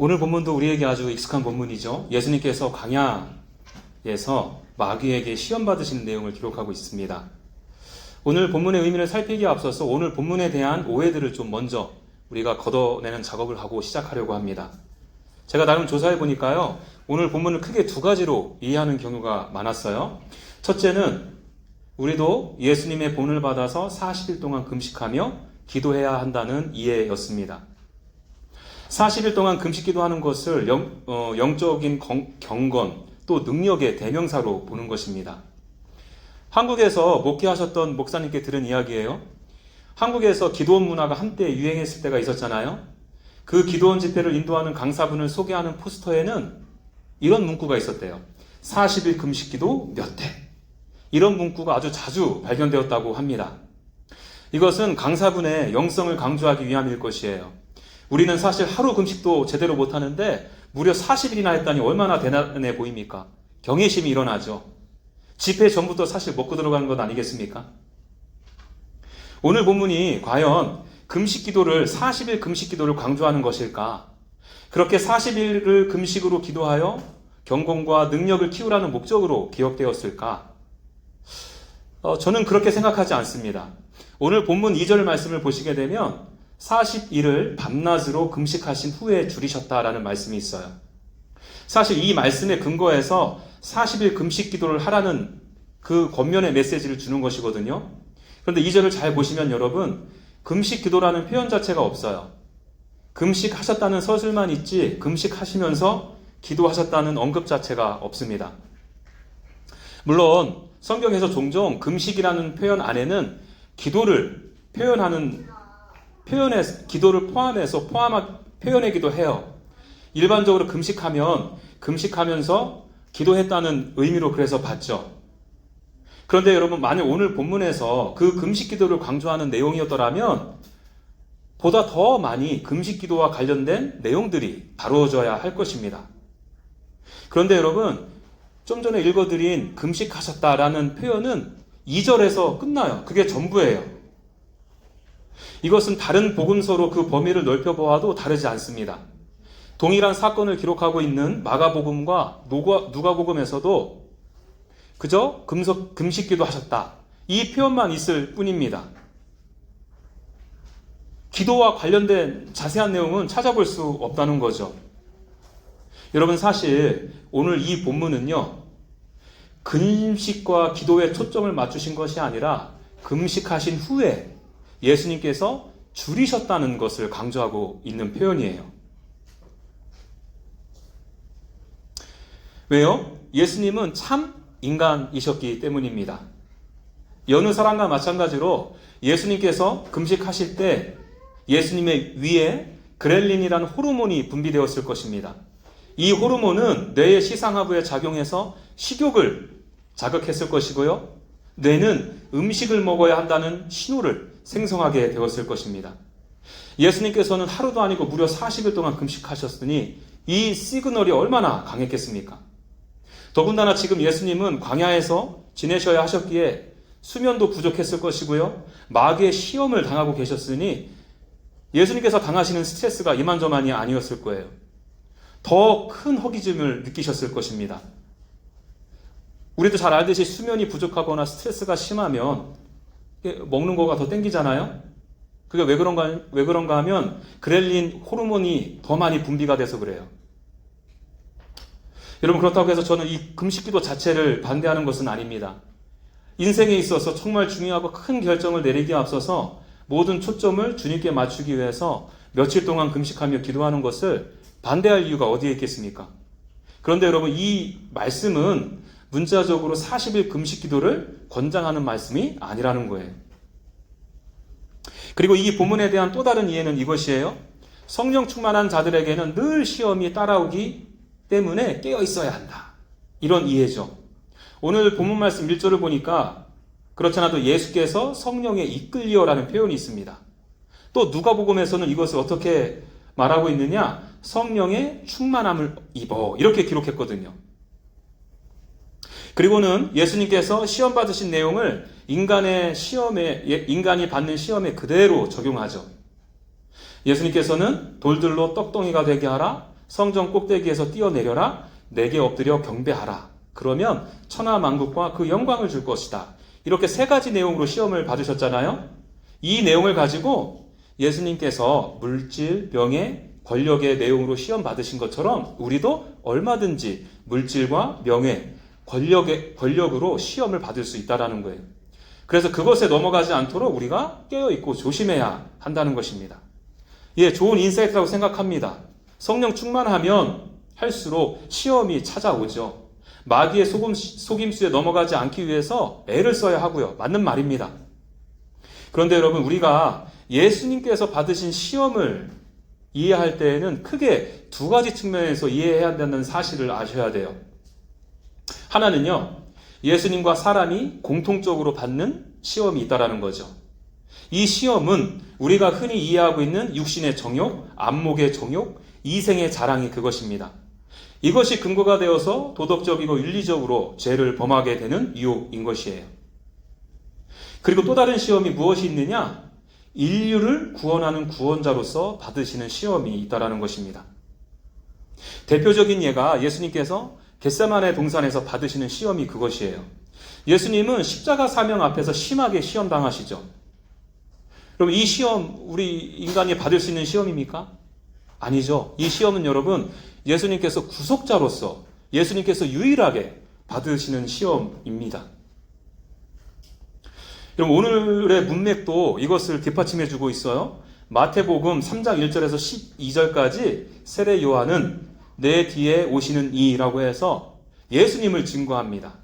오늘 본문도 우리에게 아주 익숙한 본문이죠. 예수님께서 광야에서 마귀에게 시험 받으시는 내용을 기록하고 있습니다. 오늘 본문의 의미를 살피기에 앞서서 오늘 본문에 대한 오해들을 좀 먼저 우리가 걷어내는 작업을 하고 시작하려고 합니다. 제가 나름 조사해 보니까요, 오늘 본문을 크게 두 가지로 이해하는 경우가 많았어요. 첫째는 우리도 예수님의 본을 받아서 40일 동안 금식하며 기도해야 한다는 이해였습니다. 40일 동안 금식 기도하는 것을 영적인 경건 또 능력의 대명사로 보는 것입니다. 한국에서 목회하셨던 목사님께 들은 이야기예요. 한국에서 기도원 문화가 한때 유행했을 때가 있었잖아요. 그 기도원 집회를 인도하는 강사분을 소개하는 포스터에는 이런 문구가 있었대요. 40일 금식 기도 몇 회. 이런 문구가 아주 자주 발견되었다고 합니다. 이것은 강사분의 영성을 강조하기 위함일 것이에요. 우리는 사실 하루 금식도 제대로 못하는데 무려 40일이나 했다니 얼마나 대단해 보입니까? 경외심이 일어나죠. 집회 전부터 사실 먹고 들어가는 것 아니겠습니까? 오늘 본문이 과연 금식 기도를 40일 금식 기도를 강조하는 것일까? 그렇게 40일을 금식으로 기도하여 경건과 능력을 키우라는 목적으로 기억되었을까? 저는 그렇게 생각하지 않습니다. 오늘 본문 2절 말씀을 보시게 되면 40일을 밤낮으로 금식하신 후에 줄이셨다라는 말씀이 있어요. 사실 이 말씀의 근거에서 40일 금식 기도를 하라는 그 겉면의 메시지를 주는 것이거든요. 그런데 2절을 잘 보시면 여러분, 금식 기도라는 표현 자체가 없어요. 금식하셨다는 서술만 있지 금식하시면서 기도하셨다는 언급 자체가 없습니다. 물론 성경에서 종종 금식이라는 표현 안에는 기도를 기도를 포함해서 표현하기도 해요. 일반적으로 금식하면서 기도했다는 의미로 그래서 봤죠. 그런데 여러분, 만약 오늘 본문에서 그 금식 기도를 강조하는 내용이었더라면 보다 더 많이 금식 기도와 관련된 내용들이 다루어져야 할 것입니다. 그런데 여러분, 좀 전에 읽어드린 금식하셨다라는 표현은 2절에서 끝나요. 그게 전부예요. 이것은 다른 복음서로 그 범위를 넓혀보아도 다르지 않습니다. 동일한 사건을 기록하고 있는 마가복음과 누가복음에서도 그저 금식기도 하셨다, 이 표현만 있을 뿐입니다. 기도와 관련된 자세한 내용은 찾아볼 수 없다는 거죠. 여러분, 사실 오늘 이 본문은요, 금식과 기도에 초점을 맞추신 것이 아니라 금식하신 후에 예수님께서 줄이셨다는 것을 강조하고 있는 표현이에요. 왜요? 예수님은 참 인간이셨기 때문입니다. 여느 사람과 마찬가지로 예수님께서 금식하실 때 예수님의 위에 그렐린이라는 호르몬이 분비되었을 것입니다. 이 호르몬은 뇌의 시상하부에 작용해서 식욕을 자극했을 것이고요. 뇌는 음식을 먹어야 한다는 신호를 생성하게 되었을 것입니다. 예수님께서는 하루도 아니고 무려 40일 동안 금식하셨으니 이 시그널이 얼마나 강했겠습니까? 더군다나 지금 예수님은 광야에서 지내셔야 하셨기에 수면도 부족했을 것이고요. 마귀의 시험을 당하고 계셨으니 예수님께서 당하시는 스트레스가 이만저만이 아니었을 거예요. 더 큰 허기짐을 느끼셨을 것입니다. 우리도 잘 알듯이 수면이 부족하거나 스트레스가 심하면 먹는 거가 더 땡기잖아요. 그게 왜 그런가 하면 그렐린 호르몬이 더 많이 분비가 돼서 그래요. 여러분, 그렇다고 해서 저는 이 금식기도 자체를 반대하는 것은 아닙니다. 인생에 있어서 정말 중요하고 큰 결정을 내리기에 앞서서 모든 초점을 주님께 맞추기 위해서 며칠 동안 금식하며 기도하는 것을 반대할 이유가 어디에 있겠습니까? 그런데 여러분, 이 말씀은 문자적으로 40일 금식 기도를 권장하는 말씀이 아니라는 거예요. 그리고 이 본문에 대한 또 다른 이해는 이것이에요. 성령 충만한 자들에게는 늘 시험이 따라오기 때문에 깨어 있어야 한다, 이런 이해죠. 오늘 본문 말씀 1절을 보니까 그렇지 않아도 예수께서 성령에 이끌리어라는 표현이 있습니다. 또 누가복음에서는 이것을 어떻게 말하고 있느냐, 성령의 충만함을 입어, 이렇게 기록했거든요. 그리고는 예수님께서 시험 받으신 내용을 인간이 받는 시험에 그대로 적용하죠. 예수님께서는 돌들로 떡덩이가 되게 하라, 성전 꼭대기에서 뛰어내려라. 내게 엎드려 경배하라. 그러면 천하 만국과 그 영광을 줄 것이다. 이렇게 세 가지 내용으로 시험을 받으셨잖아요. 이 내용을 가지고 예수님께서 물질, 명예, 권력의 내용으로 시험 받으신 것처럼 우리도 얼마든지 물질과 명예, 권력으로 시험을 받을 수 있다는 거예요. 그래서 그것에 넘어가지 않도록 우리가 깨어있고 조심해야 한다는 것입니다. 예, 좋은 인사이트라고 생각합니다. 성령 충만하면 할수록 시험이 찾아오죠. 마귀의 속임수에 넘어가지 않기 위해서 애를 써야 하고요. 맞는 말입니다. 그런데 여러분, 우리가 예수님께서 받으신 시험을 이해할 때에는 크게 두 가지 측면에서 이해해야 한다는 사실을 아셔야 돼요. 하나는요, 예수님과 사람이 공통적으로 받는 시험이 있다라는 거죠. 이 시험은 우리가 흔히 이해하고 있는 육신의 정욕, 안목의 정욕, 이생의 자랑이 그것입니다. 이것이 근거가 되어서 도덕적이고 윤리적으로 죄를 범하게 되는 유혹인 것이에요. 그리고 또 다른 시험이 무엇이 있느냐? 인류를 구원하는 구원자로서 받으시는 시험이 있다라는 것입니다. 대표적인 예가 예수님께서 겟세마네 동산에서 받으시는 시험이 그것이에요. 예수님은 십자가 사명 앞에서 심하게 시험당하시죠. 그럼 이 시험 우리 인간이 받을 수 있는 시험입니까? 아니죠. 이 시험은 여러분 예수님께서 구속자로서 예수님께서 유일하게 받으시는 시험입니다. 여러분 오늘의 문맥도 이것을 뒷받침해 주고 있어요. 마태복음 3장 1절에서 12절까지 세례 요한은 내 뒤에 오시는 이라고 해서 예수님을 증거합니다.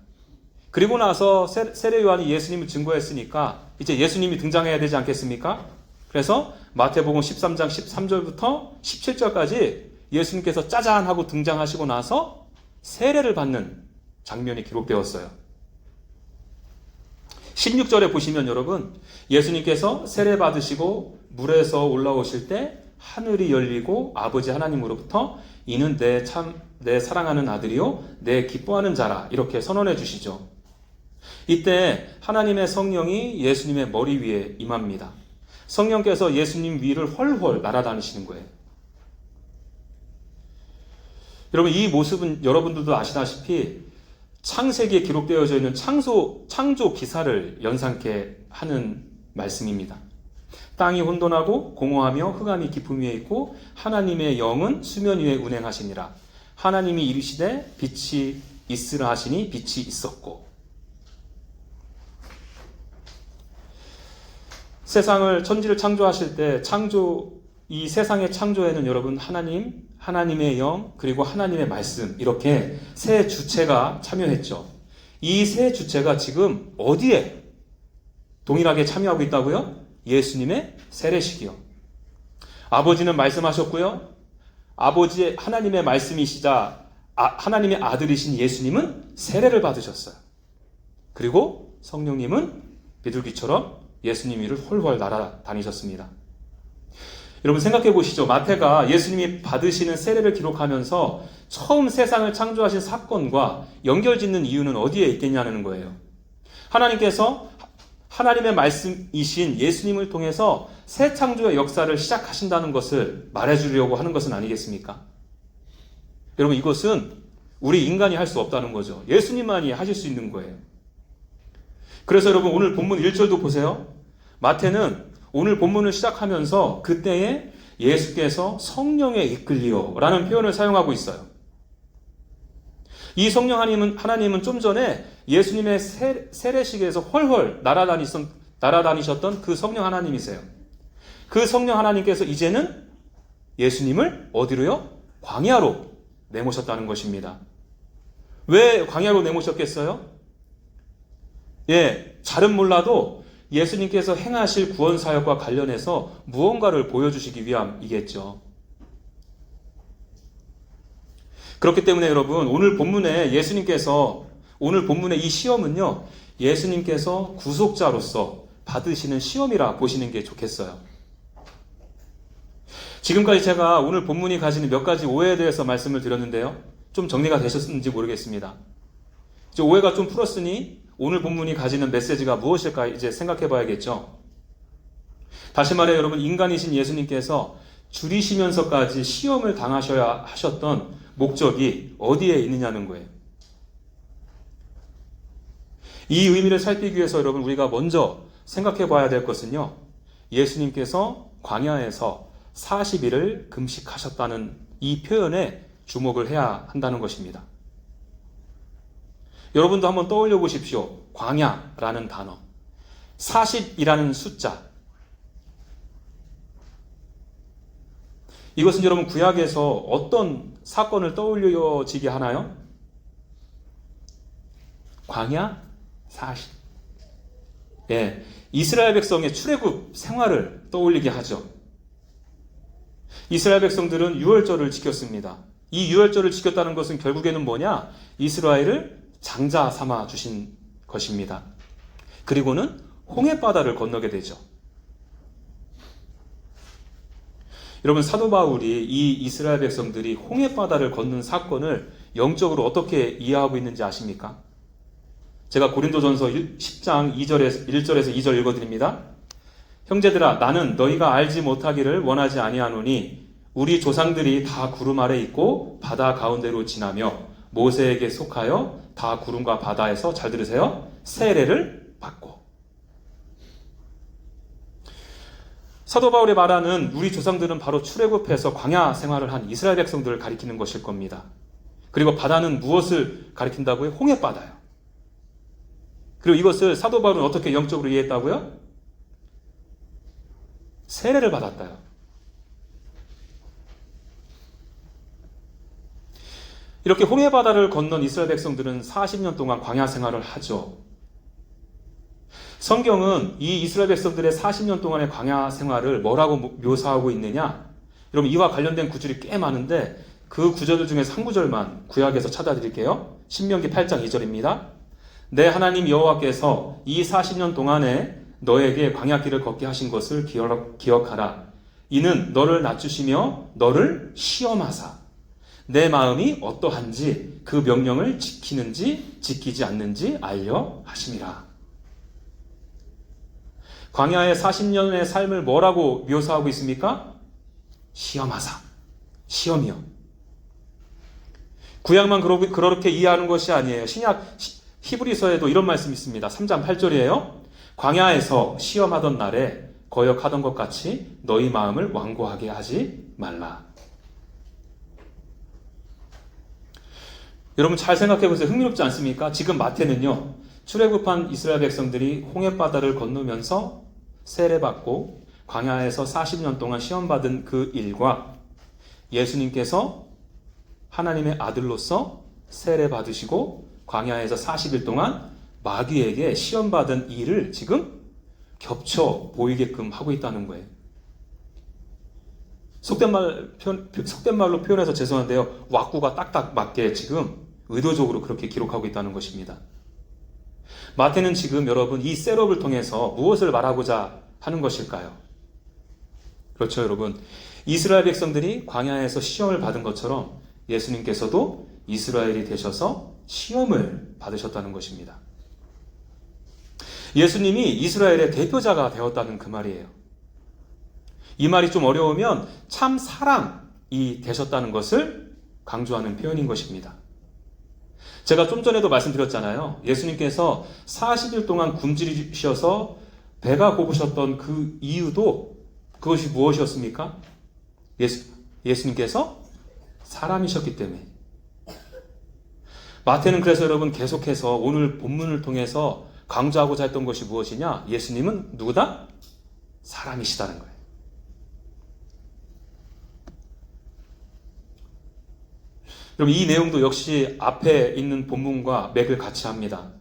그리고 나서 세례 요한이 예수님을 증거했으니까 이제 예수님이 등장해야 되지 않겠습니까? 그래서 마태복음 13장 13절부터 17절까지 예수님께서 짜잔 하고 등장하시고 나서 세례를 받는 장면이 기록되었어요. 16절에 보시면 여러분 예수님께서 세례 받으시고 물에서 올라오실 때 하늘이 열리고 아버지 하나님으로부터 이는 내 사랑하는 아들이요 내 기뻐하는 자라 이렇게 선언해 주시죠. 이때 하나님의 성령이 예수님의 머리 위에 임합니다. 성령께서 예수님 위를 훨훨 날아다니시는 거예요. 여러분 이 모습은 여러분들도 아시다시피 창세기에 기록되어져 있는 창조 기사를 연상케 하는 말씀입니다. 땅이 혼돈하고 공허하며 흑암이 깊음 위에 있고 하나님의 영은 수면 위에 운행하시니라. 하나님이 이르시되 빛이 있으라 하시니 빛이 있었고. 천지를 창조하실 때 이 세상의 창조에는 여러분 하나님의 영, 그리고 하나님의 말씀 이렇게 세 주체가 참여했죠. 이 세 주체가 지금 어디에 동일하게 참여하고 있다고요? 예수님의 세례식이요. 아버지는 말씀하셨고요. 아버지의 하나님의 말씀이시자 하나님의 아들이신 예수님은 세례를 받으셨어요. 그리고 성령님은 비둘기처럼 예수님 위를 홀홀 날아다니셨습니다. 여러분 생각해 보시죠. 마태가 예수님이 받으시는 세례를 기록하면서 처음 세상을 창조하신 사건과 연결짓는 이유는 어디에 있겠냐는 거예요. 하나님께서 하나님의 말씀이신 예수님을 통해서 새 창조의 역사를 시작하신다는 것을 말해주려고 하는 것은 아니겠습니까? 여러분 이것은 우리 인간이 할 수 없다는 거죠. 예수님만이 하실 수 있는 거예요. 그래서 여러분 오늘 본문 1절도 보세요. 마태는 오늘 본문을 시작하면서 그때에 예수께서 성령에 이끌리어 라는 표현을 사용하고 있어요. 이 성령 하나님은 좀 전에 예수님의 세례식에서 훨훨 날아다니셨던 그 성령 하나님이세요. 그 성령 하나님께서 이제는 예수님을 어디로요? 광야로 내모셨다는 것입니다. 왜 광야로 내모셨겠어요? 잘은 몰라도 예수님께서 행하실 구원사역과 관련해서 무언가를 보여주시기 위함이겠죠. 그렇기 때문에 여러분 오늘 본문의 이 시험은요 예수님께서 구속자로서 받으시는 시험이라 보시는 게 좋겠어요. 지금까지 제가 오늘 본문이 가지는 몇 가지 오해에 대해서 말씀을 드렸는데요. 좀 정리가 되셨는지 모르겠습니다. 이제 오해가 좀 풀었으니 오늘 본문이 가지는 메시지가 무엇일까 이제 생각해 봐야겠죠. 다시 말해 여러분 인간이신 예수님께서 줄이시면서까지 시험을 당하셔야 하셨던 목적이 어디에 있느냐는 거예요. 이 의미를 살피기 위해서 여러분 우리가 먼저 생각해 봐야 될 것은요. 예수님께서 광야에서 40일을 금식하셨다는 이 표현에 주목을 해야 한다는 것입니다. 여러분도 한번 떠올려 보십시오. 광야라는 단어, 40이라는 숫자. 이것은 여러분 구약에서 어떤 사건을 떠올려지게 하나요? 광야 40. 예, 이스라엘 백성의 출애굽 생활을 떠올리게 하죠. 이스라엘 백성들은 유월절을 지켰습니다. 이 유월절을 지켰다는 것은 결국에는 뭐냐? 이스라엘을 장자 삼아 주신 것입니다. 그리고는 홍해바다를 건너게 되죠. 여러분, 사도 바울이 이 이스라엘 백성들이 홍해바다를 걷는 사건을 영적으로 어떻게 이해하고 있는지 아십니까? 제가 고린도전서 10장 1절에서 2절 읽어드립니다. 형제들아, 나는 너희가 알지 못하기를 원하지 아니하노니 우리 조상들이 다 구름 아래 있고 바다 가운데로 지나며 모세에게 속하여 다 구름과 바다에서, 잘 들으세요, 세례를 받고. 사도 바울이 말하는 우리 조상들은 바로 출애굽해서 광야 생활을 한 이스라엘 백성들을 가리키는 것일 겁니다. 그리고 바다는 무엇을 가리킨다고요? 홍해바다요. 그리고 이것을 사도 바울은 어떻게 영적으로 이해했다고요? 세례를 받았다요. 이렇게 홍해바다를 건넌 이스라엘 백성들은 40년 동안 광야 생활을 하죠. 성경은 이 이스라엘 백성들의 40년 동안의 광야 생활을 뭐라고 묘사하고 있느냐? 여러분, 이와 관련된 구절이 꽤 많은데 그 구절들 중에서 한 구절만 구약에서 찾아드릴게요. 신명기 8장 2절입니다. 내 하나님 여호와께서 이 40년 동안에 너에게 광야길을 걷게 하신 것을 기억하라. 이는 너를 낮추시며 너를 시험하사 내 마음이 어떠한지 그 명령을 지키는지 지키지 않는지 알려 하심이라. 광야의 40년의 삶을 뭐라고 묘사하고 있습니까? 시험하사. 시험이요. 구약만 그렇게 이해하는 것이 아니에요. 신약 히브리서에도 이런 말씀이 있습니다. 3장 8절이에요. 광야에서 시험하던 날에 거역하던 것 같이 너희 마음을 완고하게 하지 말라. 여러분 잘 생각해 보세요. 흥미롭지 않습니까? 지금 마태는요, 출애굽한 이스라엘 백성들이 홍해바다를 건너면서 세례받고 광야에서 40년 동안 시험받은 그 일과 예수님께서 하나님의 아들로서 세례받으시고 광야에서 40일 동안 마귀에게 시험받은 일을 지금 겹쳐 보이게끔 하고 있다는 거예요. 속된 말로 표현해서 죄송한데요, 왁구가 딱딱 맞게 지금 의도적으로 그렇게 기록하고 있다는 것입니다. 마태는 지금 여러분 이 셋업을 통해서 무엇을 말하고자 하는 것일까요? 그렇죠, 여러분. 이스라엘 백성들이 광야에서 시험을 받은 것처럼 예수님께서도 이스라엘이 되셔서 시험을 받으셨다는 것입니다. 예수님이 이스라엘의 대표자가 되었다는 그 말이에요. 이 말이 좀 어려우면 참 사람이 되셨다는 것을 강조하는 표현인 것입니다. 제가 좀 전에도 말씀드렸잖아요. 예수님께서 40일 동안 굶주리셔서 배가 고프셨던 그 이유도 그것이 무엇이었습니까? 예수님께서 사람이셨기 때문에. 마태는 그래서 여러분 계속해서 오늘 본문을 통해서 강조하고자 했던 것이 무엇이냐? 예수님은 누구다? 사람이시다는 거예요. 여러분 이 내용도 역시 앞에 있는 본문과 맥을 같이 합니다.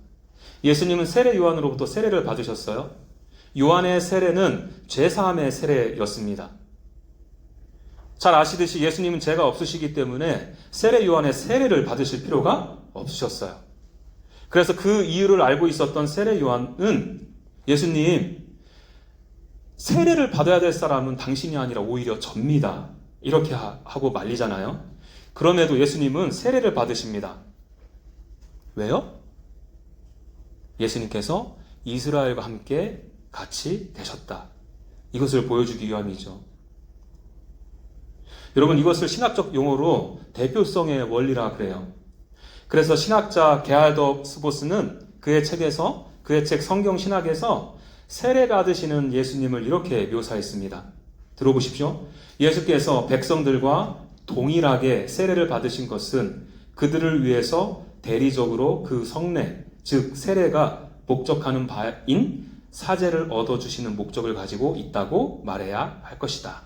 예수님은 세례 요한으로부터 세례를 받으셨어요. 요한의 세례는 죄사함의 세례였습니다. 잘 아시듯이 예수님은 죄가 없으시기 때문에 세례 요한의 세례를 받으실 필요가 없으셨어요. 그래서 그 이유를 알고 있었던 세례 요한은 예수님, 세례를 받아야 될 사람은 당신이 아니라 오히려 접니다. 이렇게 하고 말리잖아요. 그럼에도 예수님은 세례를 받으십니다. 왜요? 예수님께서 이스라엘과 함께 같이 되셨다. 이것을 보여주기 위함이죠. 여러분, 이것을 신학적 용어로 대표성의 원리라 그래요. 그래서 신학자 게할더 스보스는 그의 책 성경 신학에서 세례 받으시는 예수님을 이렇게 묘사했습니다. 들어보십시오. 예수께서 백성들과 동일하게 세례를 받으신 것은 그들을 위해서 대리적으로 그 성례, 즉 세례가 목적하는 바인 사제를 얻어주시는 목적을 가지고 있다고 말해야 할 것이다.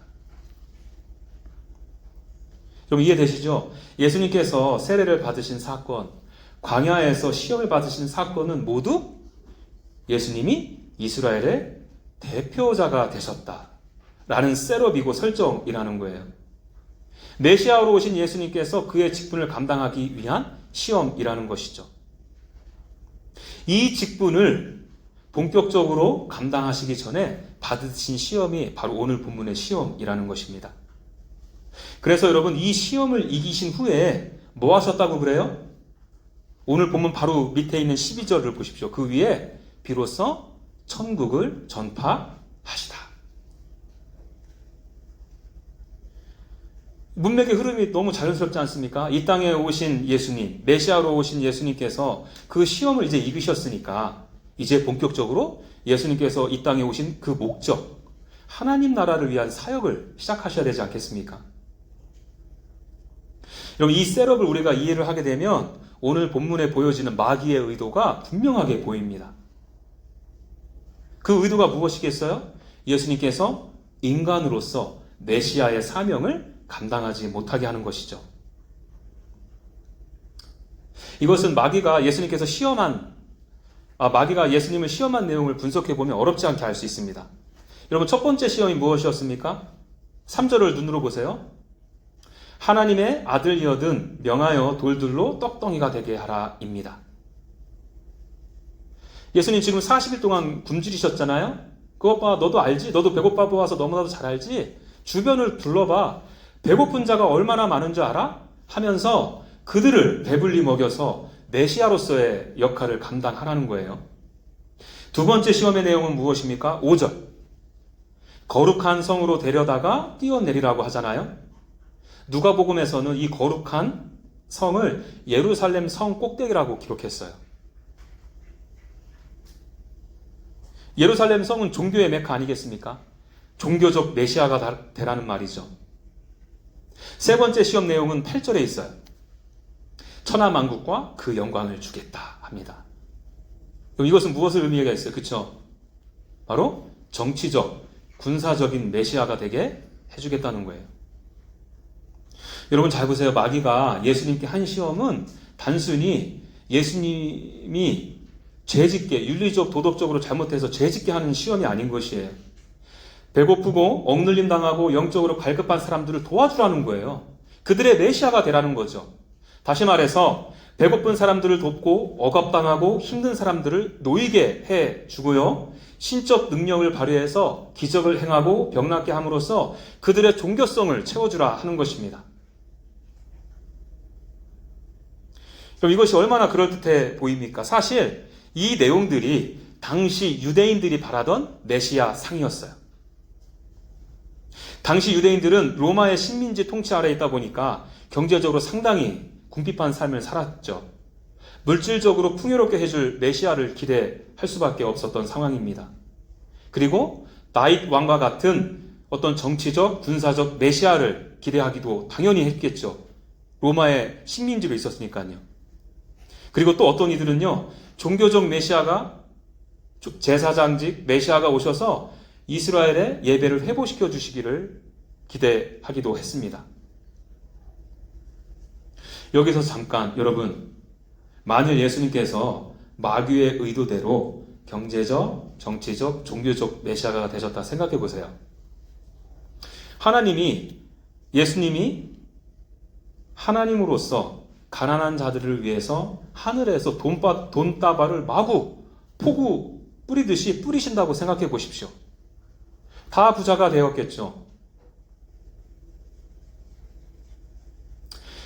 여러분, 이해되시죠? 예수님께서 세례를 받으신 사건, 광야에서 시험을 받으신 사건은 모두 예수님이 이스라엘의 대표자가 되셨다라는 셋업이고 설정이라는 거예요. 메시아로 오신 예수님께서 그의 직분을 감당하기 위한 시험이라는 것이죠. 이 직분을 본격적으로 감당하시기 전에 받으신 시험이 바로 오늘 본문의 시험이라는 것입니다. 그래서 여러분, 이 시험을 이기신 후에 뭐 하셨다고 그래요? 오늘 본문 바로 밑에 있는 12절을 보십시오. 그 위에 비로소 천국을 전파하시다. 문맥의 흐름이 너무 자연스럽지 않습니까? 이 땅에 오신 예수님, 메시아로 오신 예수님께서 그 시험을 이제 이기셨으니까 이제 본격적으로 예수님께서 이 땅에 오신 그 목적, 하나님 나라를 위한 사역을 시작하셔야 되지 않겠습니까? 여러분, 이 셋업을 우리가 이해를 하게 되면 오늘 본문에 보여지는 마귀의 의도가 분명하게 보입니다. 그 의도가 무엇이겠어요? 예수님께서 인간으로서 메시아의 사명을 감당하지 못하게 하는 것이죠. 이것은 마귀가 예수님을 시험한 내용을 분석해 보면 어렵지 않게 알 수 있습니다. 여러분, 첫 번째 시험이 무엇이었습니까? 3절을 눈으로 보세요. 하나님의 아들이여든 명하여 돌들로 떡덩이가 되게 하라입니다. 예수님 지금 40일 동안 굶주리셨잖아요. 그것 봐, 너도 알지? 너도 배고파 보아서 너무나도 잘 알지? 주변을 둘러봐. 배고픈 자가 얼마나 많은 줄 알아? 하면서 그들을 배불리 먹여서 메시아로서의 역할을 감당하라는 거예요. 두 번째 시험의 내용은 무엇입니까? 5절. 거룩한 성으로 데려다가 뛰어내리라고 하잖아요. 누가복음에서는 이 거룩한 성을 예루살렘 성 꼭대기라고 기록했어요. 예루살렘 성은 종교의 메카 아니겠습니까? 종교적 메시아가 되라는 말이죠. 세 번째 시험 내용은 8절에 있어요. 천하만국과 그 영광을 주겠다 합니다. 그럼 이것은 무엇을 의미하겠어요? 그렇죠? 바로 정치적, 군사적인 메시아가 되게 해주겠다는 거예요. 여러분 잘 보세요. 마귀가 예수님께 한 시험은 단순히 예수님이 죄짓게, 윤리적, 도덕적으로 잘못해서 죄짓게 하는 시험이 아닌 것이에요. 배고프고 억눌림 당하고 영적으로 갈급한 사람들을 도와주라는 거예요. 그들의 메시아가 되라는 거죠. 다시 말해서 배고픈 사람들을 돕고 억압당하고 힘든 사람들을 놓이게 해주고요. 신적 능력을 발휘해서 기적을 행하고 병낫게 함으로써 그들의 종교성을 채워주라 하는 것입니다. 그럼 이것이 얼마나 그럴듯해 보입니까? 사실 이 내용들이 당시 유대인들이 바라던 메시아 상이었어요. 당시 유대인들은 로마의 식민지 통치 아래에 있다 보니까 경제적으로 상당히 궁핍한 삶을 살았죠. 물질적으로 풍요롭게 해줄 메시아를 기대할 수밖에 없었던 상황입니다. 그리고 다윗 왕과 같은 어떤 정치적, 군사적 메시아를 기대하기도 당연히 했겠죠. 로마의 식민지로 있었으니까요. 그리고 또 어떤 이들은요, 종교적 메시아가, 제사장직 메시아가 오셔서 이스라엘의 예배를 회복시켜 주시기를 기대하기도 했습니다. 여기서 잠깐 여러분, 만일 예수님께서 마귀의 의도대로 경제적, 정치적, 종교적 메시아가 되셨다 생각해 보세요. 예수님이 하나님으로서 가난한 자들을 위해서 하늘에서 돈다발을 마구 폭우 뿌리듯이 뿌리신다고 생각해 보십시오. 다 부자가 되었겠죠.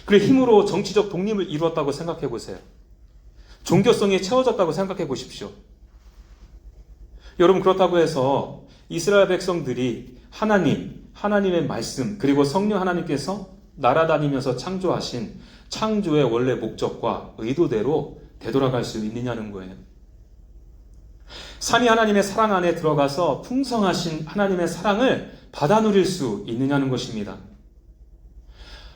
그리고 힘으로 정치적 독립을 이루었다고 생각해 보세요. 종교성이 채워졌다고 생각해 보십시오. 여러분, 그렇다고 해서 이스라엘 백성들이 하나님, 하나님의 말씀 그리고 성령 하나님께서 날아다니면서 창조하신 창조의 원래 목적과 의도대로 되돌아갈 수 있느냐는 거예요. 삼위 하나님의 사랑 안에 들어가서 풍성하신 하나님의 사랑을 받아 누릴 수 있느냐는 것입니다.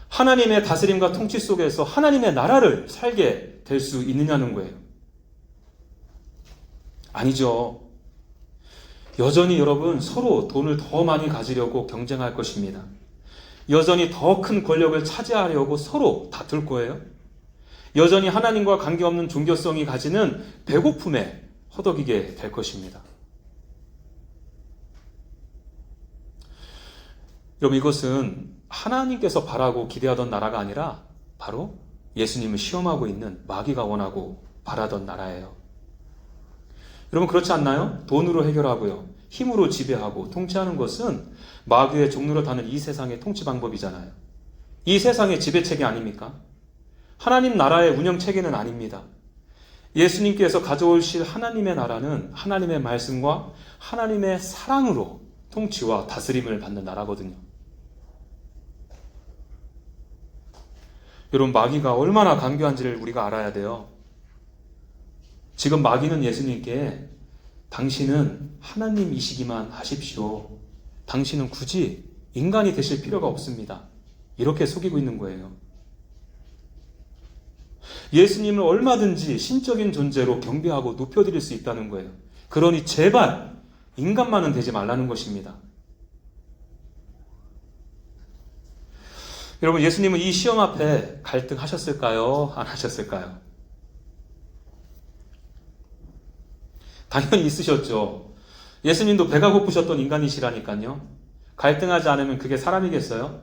하나님의 다스림과 통치 속에서 하나님의 나라를 살게 될 수 있느냐는 거예요. 아니죠. 여전히 여러분 서로 돈을 더 많이 가지려고 경쟁할 것입니다. 여전히 더 큰 권력을 차지하려고 서로 다툴 거예요. 여전히 하나님과 관계없는 종교성이 가지는 배고픔에 허덕이게 될 것입니다. 여러분 이것은 하나님께서 바라고 기대하던 나라가 아니라 바로 예수님을 시험하고 있는 마귀가 원하고 바라던 나라예요. 여러분 그렇지 않나요? 돈으로 해결하고요. 힘으로 지배하고 통치하는 것은 마귀의 종로로 타는 이 세상의 통치 방법이잖아요. 이 세상의 지배체계 아닙니까? 하나님 나라의 운영체계는 아닙니다. 예수님께서 가져오실 하나님의 나라는 하나님의 말씀과 하나님의 사랑으로 통치와 다스림을 받는 나라거든요. 여러분 마귀가 얼마나 간교한지를 우리가 알아야 돼요. 지금 마귀는 예수님께 당신은 하나님이시기만 하십시오. 당신은 굳이 인간이 되실 필요가 없습니다. 이렇게 속이고 있는 거예요. 예수님을 얼마든지 신적인 존재로 경배하고 높여드릴 수 있다는 거예요. 그러니 제발 인간만은 되지 말라는 것입니다. 여러분 예수님은 이 시험 앞에 갈등하셨을까요? 안 하셨을까요? 당연히 있으셨죠. 예수님도 배가 고프셨던 인간이시라니까요. 갈등하지 않으면 그게 사람이겠어요?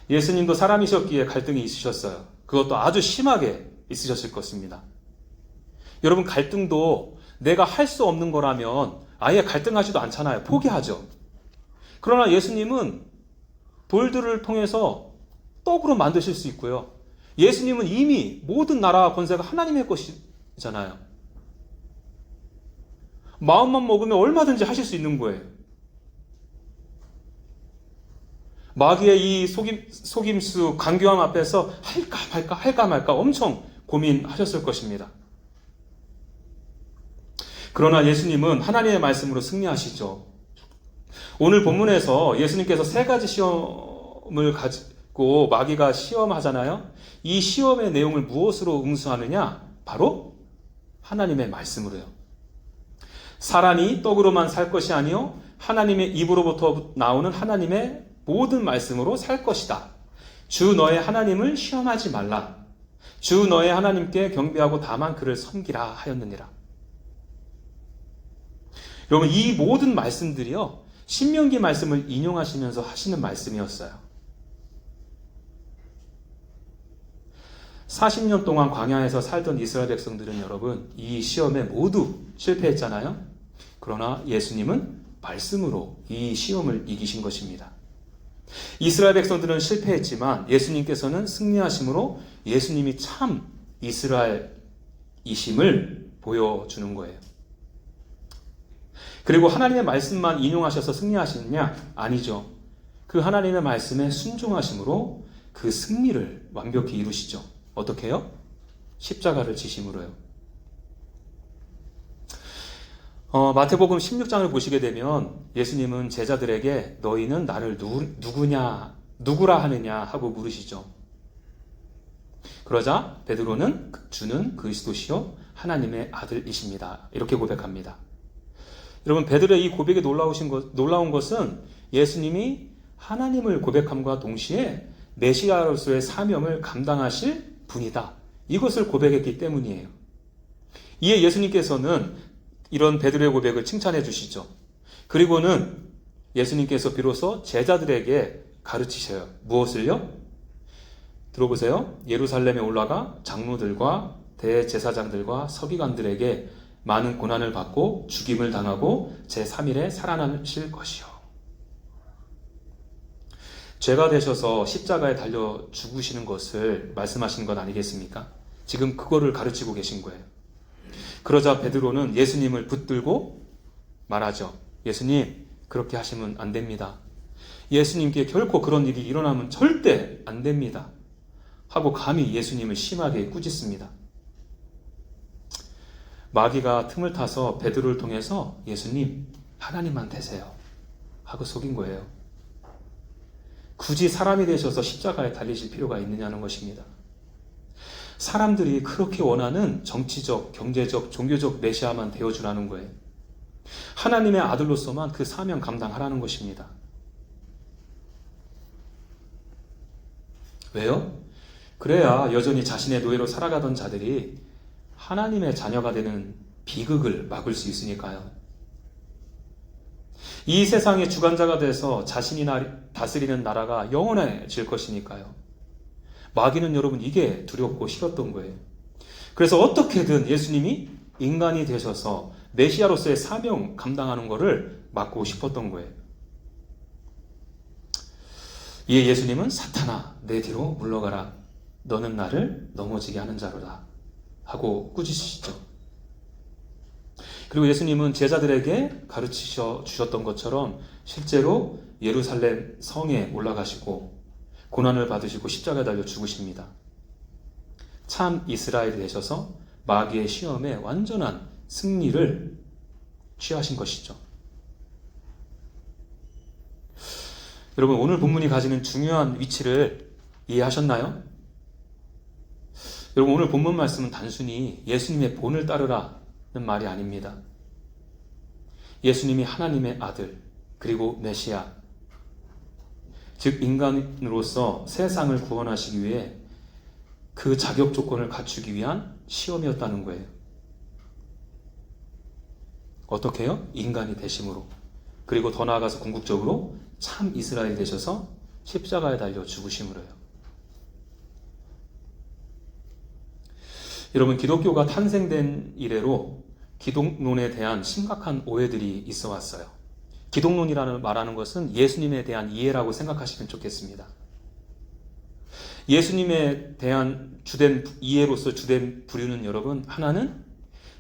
예수님도 사람이셨기에 갈등이 있으셨어요. 그것도 아주 심하게 있으셨을 것입니다. 여러분 갈등도 내가 할 수 없는 거라면 아예 갈등하지도 않잖아요. 포기하죠. 그러나 예수님은 돌들을 통해서 떡으로 만드실 수 있고요. 예수님은 이미 모든 나라와 권세가 하나님의 것이잖아요. 마음만 먹으면 얼마든지 하실 수 있는 거예요. 마귀의 이 속임수, 간교함 앞에서 할까 말까 엄청 고민하셨을 것입니다. 그러나 예수님은 하나님의 말씀으로 승리하시죠. 오늘 본문에서 예수님께서 세 가지 시험을 가지고 마귀가 시험하잖아요. 이 시험의 내용을 무엇으로 응수하느냐? 바로 하나님의 말씀으로요. 사람이 떡으로만 살 것이 아니요 하나님의 입으로부터 나오는 하나님의 모든 말씀으로 살 것이다. 주 너의 하나님을 시험하지 말라. 주 너의 하나님께 경배하고 다만 그를 섬기라 하였느니라. 여러분 이 모든 말씀들이요 신명기 말씀을 인용하시면서 하시는 말씀이었어요. 40년 동안 광야에서 살던 이스라엘 백성들은 여러분 이 시험에 모두 실패했잖아요. 그러나 예수님은 말씀으로 이 시험을 이기신 것입니다. 이스라엘 백성들은 실패했지만 예수님께서는 승리하심으로 예수님이 참 이스라엘이심을 보여주는 거예요. 그리고 하나님의 말씀만 인용하셔서 승리하시느냐? 아니죠. 그 하나님의 말씀에 순종하심으로 그 승리를 완벽히 이루시죠. 어떻게 해요? 십자가를 지심으로요. 마태복음 16장을 보시게 되면 예수님은 제자들에게 너희는 나를 누구라 하느냐 하고 물으시죠. 그러자 베드로는 주는 그리스도시요 하나님의 아들이십니다. 이렇게 고백합니다. 여러분 베드로의 이 고백이 놀라운 것은 예수님이 하나님을 고백함과 동시에 메시아로서의 사명을 감당하실 분이다. 이것을 고백했기 때문이에요. 이에 예수님께서는 이런 베드로의 고백을 칭찬해 주시죠. 그리고는 예수님께서 비로소 제자들에게 가르치셔요. 무엇을요? 들어보세요. 예루살렘에 올라가 장로들과 대제사장들과 서기관들에게 많은 고난을 받고 죽임을 당하고 제3일에 살아나실 것이요. 죄가 되셔서 십자가에 달려 죽으시는 것을 말씀하신 것 아니겠습니까? 지금 그거를 가르치고 계신 거예요. 그러자 베드로는 예수님을 붙들고 말하죠. 예수님, 그렇게 하시면 안 됩니다. 예수님께 결코 그런 일이 일어나면 절대 안 됩니다. 하고 감히 예수님을 심하게 꾸짖습니다. 마귀가 틈을 타서 베드로를 통해서 예수님, 하나님만 되세요 하고 속인 거예요. 굳이 사람이 되셔서 십자가에 달리실 필요가 있느냐는 것입니다. 사람들이 그렇게 원하는 정치적, 경제적, 종교적 메시아만 되어주라는 거예요. 하나님의 아들로서만 그 사명 감당하라는 것입니다. 왜요? 그래야 여전히 자신의 노예로 살아가던 자들이 하나님의 자녀가 되는 비극을 막을 수 있으니까요. 이 세상의 주관자가 돼서 자신이 다스리는 나라가 영원해질 것이니까요. 마귀는 여러분 이게 두렵고 싫었던 거예요. 그래서 어떻게든 예수님이 인간이 되셔서 메시아로서의 사명 감당하는 것을 막고 싶었던 거예요. 이에 예수님은 사탄아 내 뒤로 물러가라. 너는 나를 넘어지게 하는 자로다. 하고 꾸짖으시죠. 그리고 예수님은 제자들에게 가르치셔 주셨던 것처럼 실제로 예루살렘 성에 올라가시고 고난을 받으시고 십자가에 달려 죽으십니다. 참 이스라엘이 되셔서 마귀의 시험에 완전한 승리를 취하신 것이죠. 여러분 오늘 본문이 가지는 중요한 위치를 이해하셨나요? 여러분 오늘 본문 말씀은 단순히 예수님의 본을 따르라는 말이 아닙니다. 예수님이 하나님의 아들 그리고 메시아 즉 인간으로서 세상을 구원하시기 위해 그 자격 조건을 갖추기 위한 시험이었다는 거예요. 어떻게요? 인간이 되심으로 그리고 더 나아가서 궁극적으로 참 이스라엘이 되셔서 십자가에 달려 죽으심으로요. 여러분 기독교가 탄생된 이래로 기독론에 대한 심각한 오해들이 있어 왔어요. 기독론이라는 말하는 것은 예수님에 대한 이해라고 생각하시면 좋겠습니다. 예수님에 대한 주된 이해로서 주된 부류는 여러분 하나는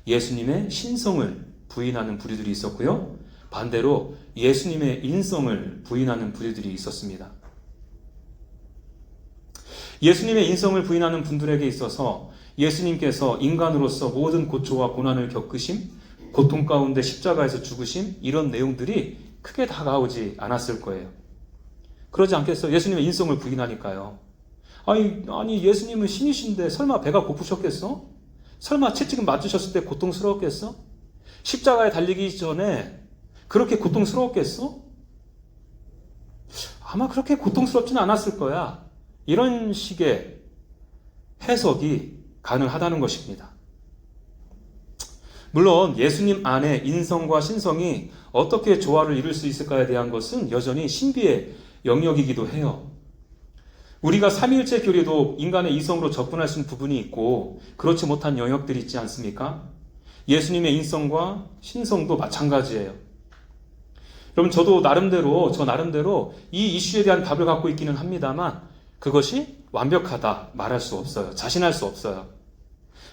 예수님의 신성을 부인하는 부류들이 있었고요. 반대로 예수님의 인성을 부인하는 부류들이 있었습니다. 예수님의 인성을 부인하는 분들에게 있어서 예수님께서 인간으로서 모든 고초와 고난을 겪으심, 고통 가운데 십자가에서 죽으심 이런 내용들이 크게 다가오지 않았을 거예요. 그러지 않겠어요? 예수님의 인성을 부인하니까요. 아니 예수님은 신이신데 설마 배가 고프셨겠어? 설마 채찍을 맞으셨을 때 고통스러웠겠어? 십자가에 달리기 전에 그렇게 고통스러웠겠어? 아마 그렇게 고통스럽지는 않았을 거야. 이런 식의 해석이 가능하다는 것입니다. 물론 예수님 안에 인성과 신성이 어떻게 조화를 이룰 수 있을까에 대한 것은 여전히 신비의 영역이기도 해요. 우리가 삼위일체 교리도 인간의 이성으로 접근할 수 있는 부분이 있고 그렇지 못한 영역들이 있지 않습니까? 예수님의 인성과 신성도 마찬가지예요. 여러분 저 나름대로 이 이슈에 대한 답을 갖고 있기는 합니다만 그것이 완벽하다 말할 수 없어요. 자신할 수 없어요.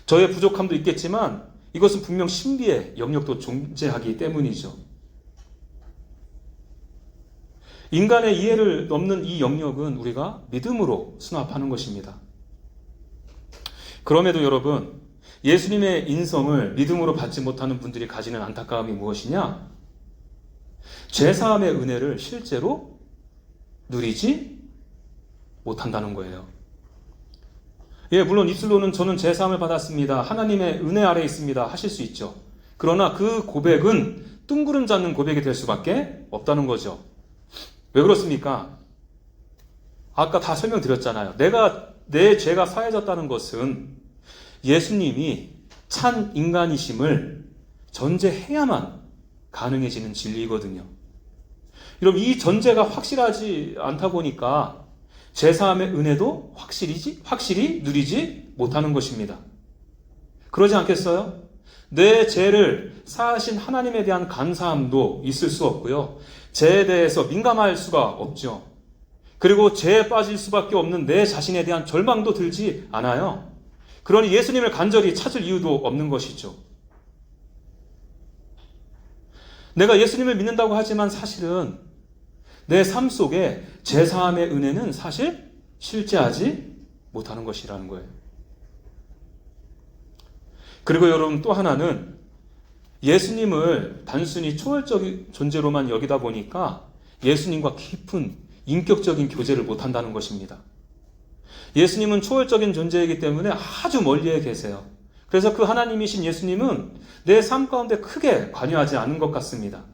저의 부족함도 있겠지만 이것은 분명 신비의 영역도 존재하기 때문이죠. 인간의 이해를 넘는 이 영역은 우리가 믿음으로 수납하는 것입니다. 그럼에도 여러분, 예수님의 인성을 믿음으로 받지 못하는 분들이 가지는 안타까움이 무엇이냐? 죄사함의 은혜를 실제로 누리지 못한다는 거예요. 예, 물론 입술로는 저는 죄사함을 받았습니다. 하나님의 은혜 아래에 있습니다. 하실 수 있죠. 그러나 그 고백은 뜬구름 잡는 고백이 될 수밖에 없다는 거죠. 왜 그렇습니까? 아까 다 설명드렸잖아요. 내 죄가 사해졌다는 것은 예수님이 참 인간이심을 전제해야만 가능해지는 진리이거든요. 여러분, 이 전제가 확실하지 않다 보니까 죄사함의 은혜도 확실히 누리지 못하는 것입니다. 그러지 않겠어요? 내 죄를 사하신 하나님에 대한 감사함도 있을 수 없고요. 죄에 대해서 민감할 수가 없죠. 그리고 죄에 빠질 수밖에 없는 내 자신에 대한 절망도 들지 않아요. 그러니 예수님을 간절히 찾을 이유도 없는 것이죠. 내가 예수님을 믿는다고 하지만 사실은 내 삶 속에 제사함의 은혜는 사실 실제하지 못하는 것이라는 거예요. 그리고 여러분 또 하나는 예수님을 단순히 초월적인 존재로만 여기다 보니까 예수님과 깊은 인격적인 교제를 못한다는 것입니다. 예수님은 초월적인 존재이기 때문에 아주 멀리에 계세요. 그래서 그 하나님이신 예수님은 내 삶 가운데 크게 관여하지 않은 것 같습니다.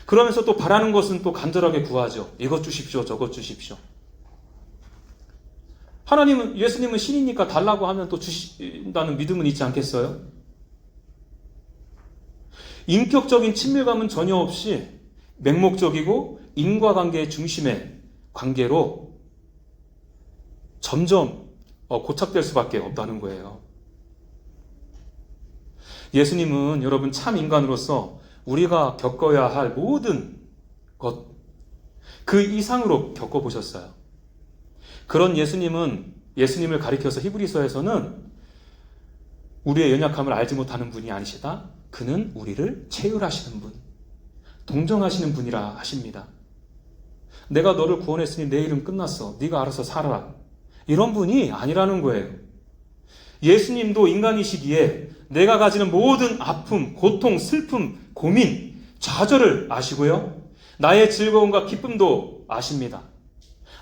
그러면서 또 바라는 것은 또 간절하게 구하죠. 이것 주십시오, 저것 주십시오. 예수님은 신이니까 달라고 하면 또 주신다는 믿음은 있지 않겠어요? 인격적인 친밀감은 전혀 없이 맹목적이고 인과관계의 중심의 관계로 점점 고착될 수밖에 없다는 거예요. 예수님은 여러분 참 인간으로서 우리가 겪어야 할 모든 것, 그 이상으로 겪어보셨어요. 그런 예수님을 가리켜서 히브리서에서는 우리의 연약함을 알지 못하는 분이 아니시다. 그는 우리를 체휼하시는 분, 동정하시는 분이라 하십니다. 내가 너를 구원했으니 내 일은 끝났어. 네가 알아서 살아라. 이런 분이 아니라는 거예요. 예수님도 인간이시기에 내가 가지는 모든 아픔, 고통, 슬픔, 고민, 좌절을 아시고요. 나의 즐거움과 기쁨도 아십니다.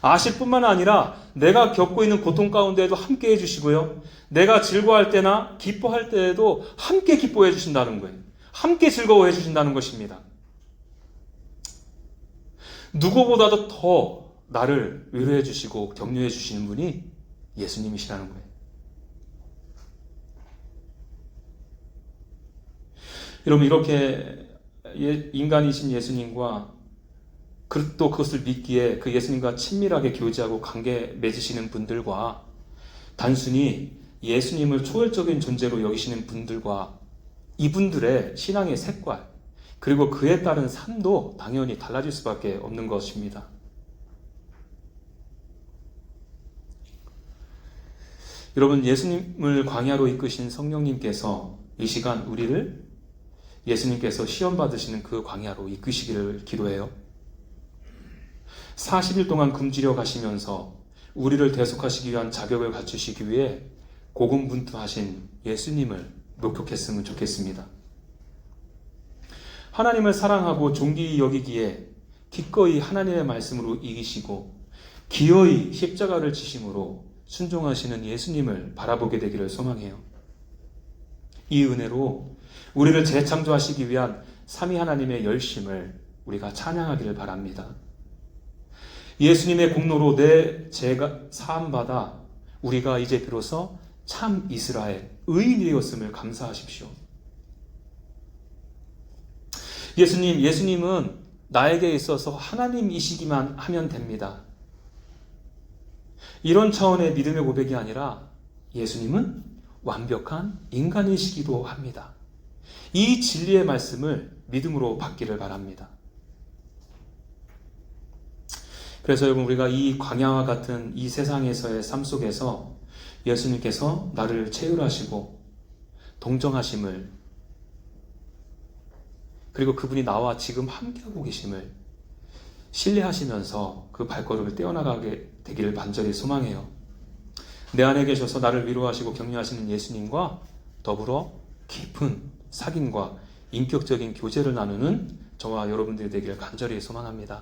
아실 뿐만 아니라 내가 겪고 있는 고통 가운데에도 함께 해주시고요. 내가 즐거워할 때나 기뻐할 때에도 함께 기뻐해 주신다는 거예요. 함께 즐거워해 주신다는 것입니다. 누구보다도 더 나를 위로해 주시고 격려해 주시는 분이 예수님이시라는 거예요. 여러분, 이렇게 인간이신 예수님과 또 그것을 믿기에 그 예수님과 친밀하게 교제하고 관계 맺으시는 분들과 단순히 예수님을 초월적인 존재로 여기시는 분들과 이분들의 신앙의 색깔, 그리고 그에 따른 삶도 당연히 달라질 수밖에 없는 것입니다. 여러분, 예수님을 광야로 이끄신 성령님께서 이 시간 우리를 예수님께서 시험 받으시는 그 광야로 이끄시기를 기도해요. 40일 동안 굶주려 가시면서 우리를 대속하시기 위한 자격을 갖추시기 위해 고군분투하신 예수님을 목격했으면 좋겠습니다. 하나님을 사랑하고 존귀히 여기기에 기꺼이 하나님의 말씀으로 이기시고 기어이 십자가를 지심으로 순종하시는 예수님을 바라보게 되기를 소망해요. 이 은혜로 우리를 재창조하시기 위한 삼위 하나님의 열심을 우리가 찬양하기를 바랍니다. 예수님의 공로로 내 죄가 사함받아 우리가 이제 비로소 참 이스라엘 의인이 되었음을 감사하십시오. 예수님은 나에게 있어서 하나님이시기만 하면 됩니다. 이런 차원의 믿음의 고백이 아니라 예수님은 완벽한 인간이시기도 합니다. 이 진리의 말씀을 믿음으로 받기를 바랍니다. 그래서 여러분, 우리가 이 광야와 같은 이 세상에서의 삶 속에서 예수님께서 나를 체휼하시고 동정하심을, 그리고 그분이 나와 지금 함께하고 계심을 신뢰하시면서 그 발걸음을 떼어나가게 되기를 간절히 소망해요. 내 안에 계셔서 나를 위로하시고 격려하시는 예수님과 더불어 깊은 사귐과 인격적인 교제를 나누는 저와 여러분들이 되기를 간절히 소망합니다.